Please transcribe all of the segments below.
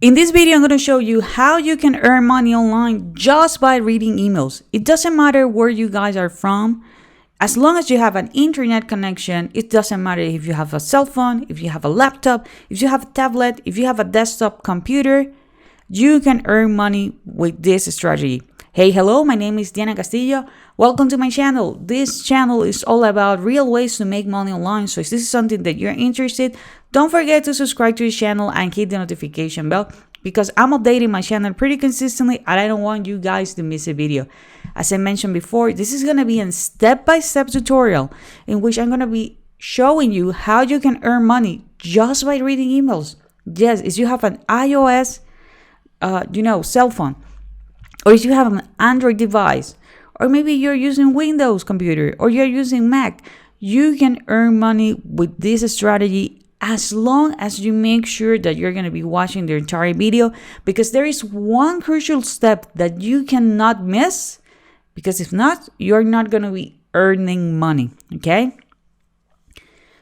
In this video, I'm going to show you how you can earn money online just by reading emails. It doesn't matter where you guys are from. As long as you have an internet connection, it doesn't matter if you have a cell phone, if you have a laptop, if you have a tablet, if you have a desktop computer, you can earn money with this strategy. Hey, hello, my name is Castillo. Welcome to my channel. This channel is all about real ways to make money online. So if this is something that you're interested, don't forget to subscribe to this channel and hit the notification bell because I'm updating my channel pretty consistently and I don't want you guys to miss a video. As I mentioned before, this is going to be a step-by-step tutorial in which I'm going to be showing you how you can earn money just by reading emails. Yes, if you have an iOS, cell phone, or if you have an Android device, or maybe you're using Windows computer, or you're using Mac, you can earn money with this strategy as long as you make sure that you're going to be watching the entire video, because there is one crucial step that you cannot miss, because if not, you're not going to be earning money, okay?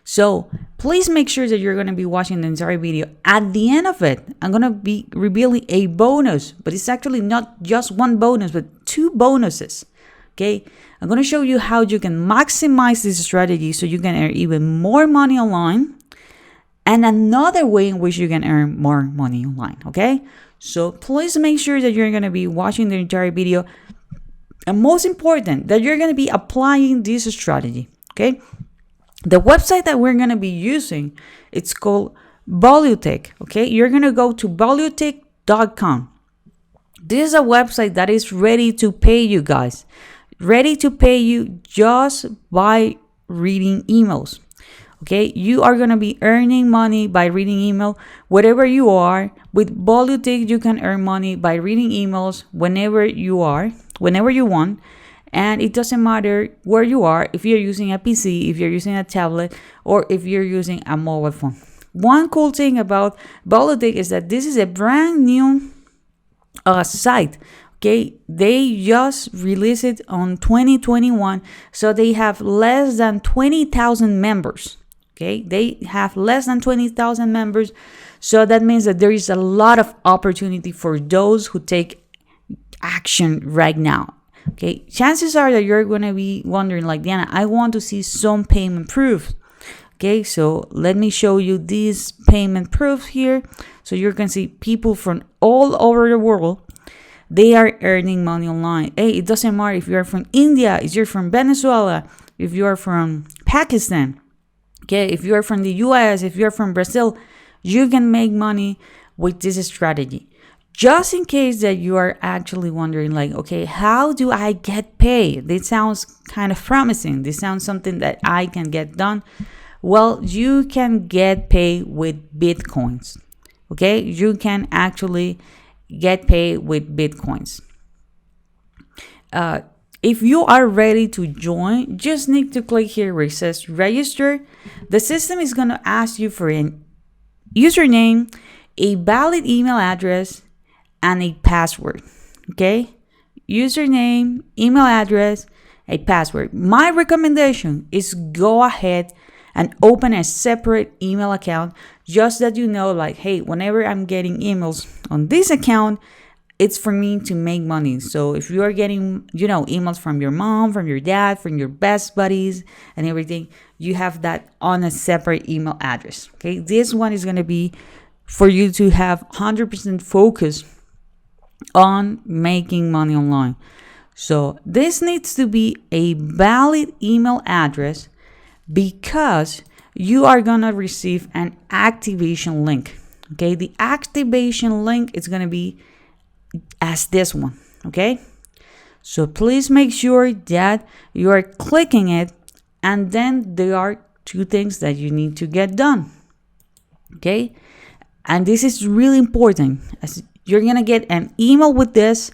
So please make sure that you're going to be watching the entire video. At the end of it, I'm going to be revealing a bonus, but it's actually not just one bonus, but two bonuses. Okay, I'm going to show you how you can maximize this strategy so you can earn even more money online, and another way in which you can earn more money online. Okay, so please make sure that you're going to be watching the entire video, and most important, that you're going to be applying this strategy. Okay. The website that we're going to be using, it's called Volatic, okay? You're going to go to volatic.com. This is a website that is ready to pay you guys. Ready to pay you just by reading emails, okay? You are going to be earning money by reading email wherever you are. With Volatic, you can earn money by reading emails whenever you want. And it doesn't matter where you are, if you're using a PC, if you're using a tablet, or if you're using a mobile phone. One cool thing about Volatic is that this is a brand new site. Okay, they just released it on 2021, so they have less than 20,000 members. Okay, they have less than 20,000 members, so that means that there is a lot of opportunity for those who take action right now. Okay, chances are that you're going to be wondering, like, Diana, I want to see some payment proof. Okay, so let me show you these payment proofs here. So you can see people from all over the world, they are earning money online. Hey, it doesn't matter if you're from India, if you're from Venezuela, if you're from Pakistan, okay, if you're from the US, if you're from Brazil, you can make money with this strategy. Just in case that you are actually wondering, like, okay, how do I get paid? This sounds kind of promising. This sounds something that I can get done. Well, you can get paid with Bitcoins. Okay, you can actually get paid with Bitcoins. If you are ready to join, just need to click here where it says register. The system is going to ask you for a username, a valid email address, and a password. Okay, username, email address, a password. My recommendation is go ahead and open a separate email account, just that you know, like, hey, whenever I'm getting emails on this account, it's for me to make money. So if you are getting, emails from your mom, from your dad, from your best buddies and everything, you have that on a separate email address. Okay, this one is going to be for you to have 100% focus on making money online. So this needs to be a valid email address because you are going to receive an activation link. Okay, the activation link is going to be as this one. Okay, so please make sure that you are clicking it, and then there are two things that you need to get done. Okay, and this is really important, as you're going to get an email with this,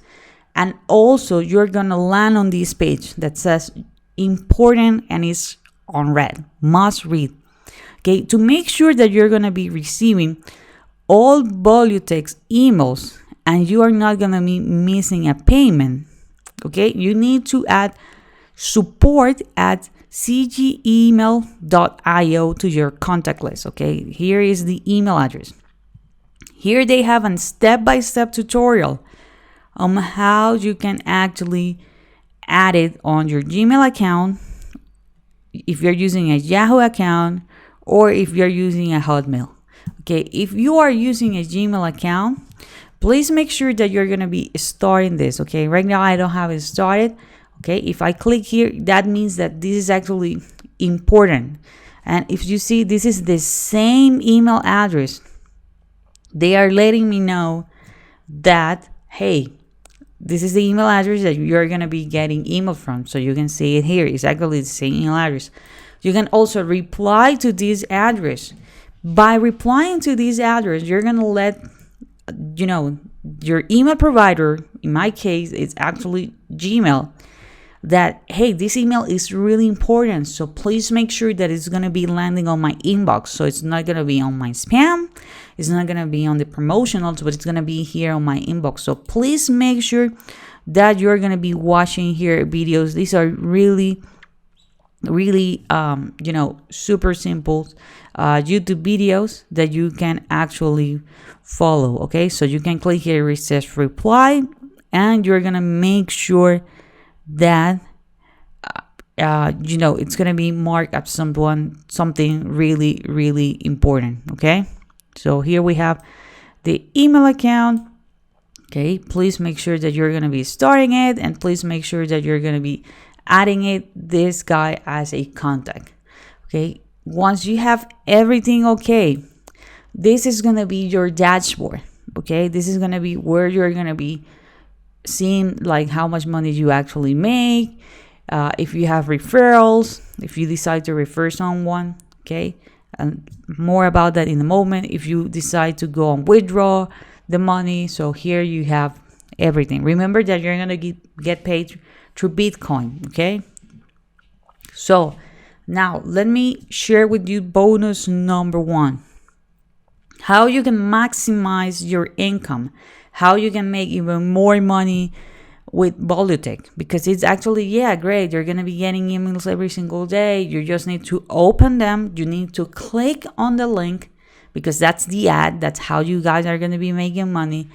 and also you're going to land on this page that says important and is on red, must read. Okay, to make sure that you're going to be receiving all Volatic's emails and you are not going to be missing a payment, okay, you need to add support at cgemail.io to your contact list. Okay, here is the email address. Here they have a step-by-step tutorial on how you can actually add it on your Gmail account if you're using a Yahoo account or if you're using a Hotmail. Okay, if you are using a Gmail account, please make sure that you're going to be starting this. Okay, right now I don't have it started. Okay, if I click here, that means that this is actually important. And if you see, this is the same email address. They are letting me know that, hey, this is the email address that you're going to be getting email from. So you can see it here. It's actually the same email address. You can also reply to this address. By replying to this address, you're going to let, your email provider, in my case, it's actually Gmail, that, hey, this email is really important. So please make sure that it's going to be landing on my inbox. So it's not going to be on my spam. It's not going to be on the promotionals, but it's going to be here on my inbox. So please make sure that you're going to be watching here videos. These are really, really, super simple YouTube videos that you can actually follow. Okay, so you can click here, it says reply, and you're going to make sure that it's going to be marked as something really, really important. Okay, so here we have the email account. Okay, please make sure that you're going to be starting it, and please make sure that you're going to be adding this guy as a contact. Okay, once you have everything okay, this is going to be your dashboard. Okay, this is going to be where you're going to be seeing like how much money you actually make, if you have referrals, if you decide to refer someone. Okay, and more about that in a moment. If you decide to go and withdraw the money, so here you have everything. Remember that you're gonna get paid through Bitcoin. Okay, so now let me share with you bonus number 1, how you can maximize your income, how you can make even more money with Volatic, because it's actually, great. You're going to be getting emails every single day. You just need to open them. You need to click on the link, because that's the ad. That's how you guys are going to be making money,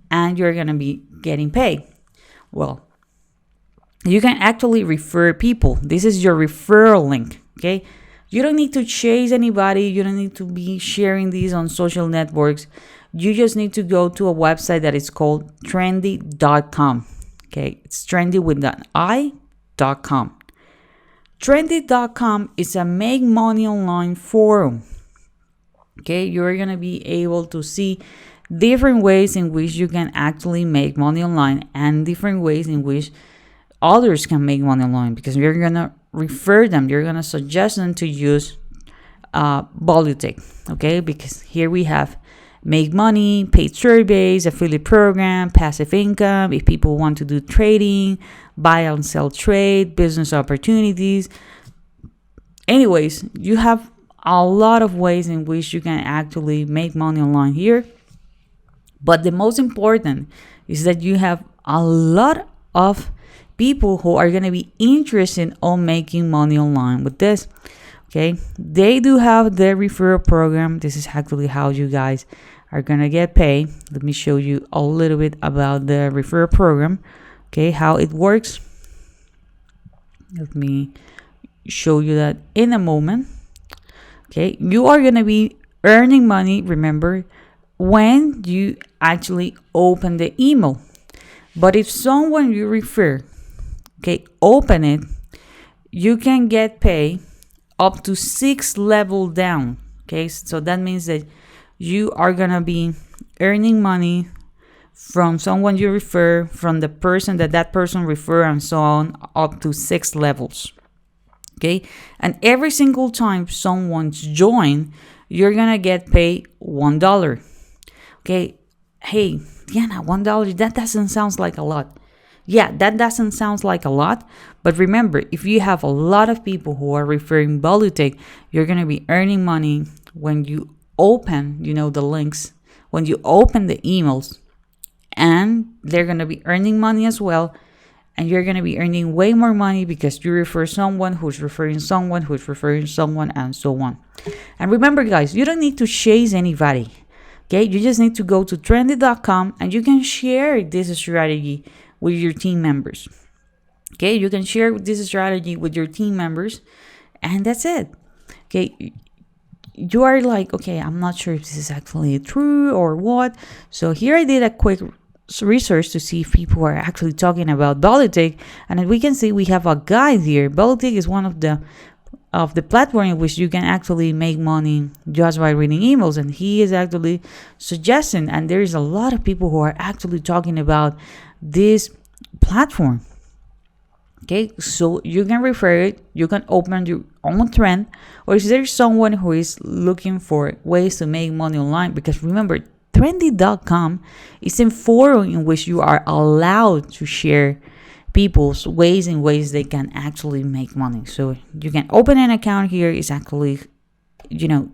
and you're going to be getting paid. Well, you can actually refer people. This is your referral link. Okay, you don't need to chase anybody. You don't need to be sharing these on social networks. You just need to go to a website that is called trendy.com. Okay, it's trendy with an i.com. Trendy.com is a make money online forum. Okay, you're going to be able to see different ways in which you can actually make money online, and different ways in which others can make money online, because you're going to refer them. You're going to suggest them to use Volatic. Okay, because here we have make money, paid surveys, affiliate program, passive income, if people want to do trading, buy and sell trade, business opportunities. Anyways, you have a lot of ways in which you can actually make money online here. But the most important is that you have a lot of people who are going to be interested on making money online with this. Okay, they do have their referral program. This is actually how you guys are gonna get paid. Let me show you a little bit about the referral program. Okay, how it works. Let me show you that in a moment. Okay, you are gonna be earning money, remember, when you actually open the email. But if someone you refer, okay, open it, you can get paid up to 6 level down. Okay, so that means that you are gonna be earning money from someone you refer, from the person that person refer, and so on, up to 6 levels. Okay, and every single time someone's join, you're gonna get paid $1. Okay, hey Diana, $1, that doesn't sound like a lot. Yeah, that doesn't sound like a lot, but remember, if you have a lot of people who are referring Volatic, you're going to be earning money when you open, the links, when you open the emails, and they're going to be earning money as well, and you're going to be earning way more money because you refer someone who's referring someone who's referring someone, and so on. And remember, guys, you don't need to chase anybody. Okay, you just need to go to trendy.com and you can share this strategy with your team members. Okay, you can share this strategy with your team members, and that's it. Okay, you are like, okay, I'm not sure if this is actually true or what. So here I did a quick research to see if people are actually talking about Volatic, and as we can see, we have a guide here. Volatic is one of the platform in which you can actually make money just by reading emails, and he is actually suggesting, and there is a lot of people who are actually talking about this platform. Okay, so you can refer it, you can open your own trend, or is there someone who is looking for ways to make money online? Because remember, trendy.com is a forum in which you are allowed to share people's ways in ways they can actually make money. So you can open an account here. It's actually,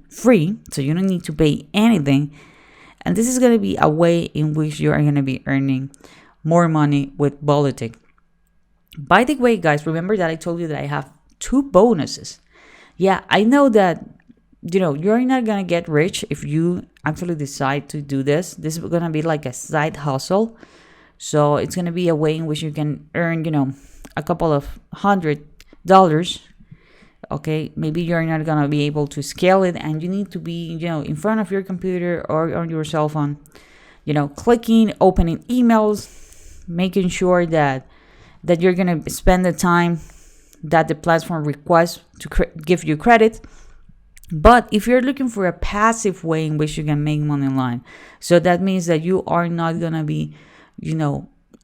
free, so you don't need to pay anything. And this is going to be a way in which you are going to be earning more money with Volatic. By the way, guys, remember that I told you that I have 2 bonuses. Yeah, I know that, you're not going to get rich if you actually decide to do this. This is going to be like a side hustle. So it's going to be a way in which you can earn, a couple of $100. Okay, maybe you're not going to be able to scale it, and you need to be, in front of your computer or on your cell phone, clicking, opening emails, making sure that you're going to spend the time that the platform requests to give you credit. But if you're looking for a passive way in which you can make money online, so that means that you are not going to be,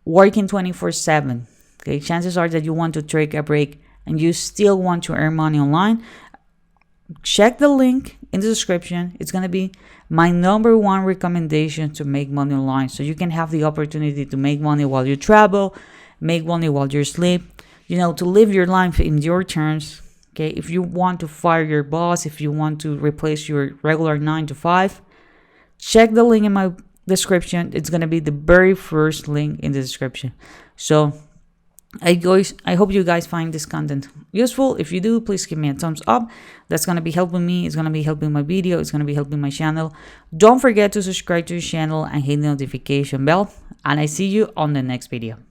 working 24/7. Okay, chances are that you want to take a break and you still want to earn money online. Check the link in the description. It's going to be my number 1 recommendation to make money online, so you can have the opportunity to make money while you travel, make money while you sleep, to live your life in your terms. Okay, if you want to fire your boss, if you want to replace your regular 9 to 5, check the link in my description. It's going to be the very first link in the description. So I hope you guys find this content useful. If you do, please give me a thumbs up. That's going to be helping me. It's going to be helping my video. It's going to be helping my channel. Don't forget to subscribe to the channel and hit the notification bell. And I see you on the next video.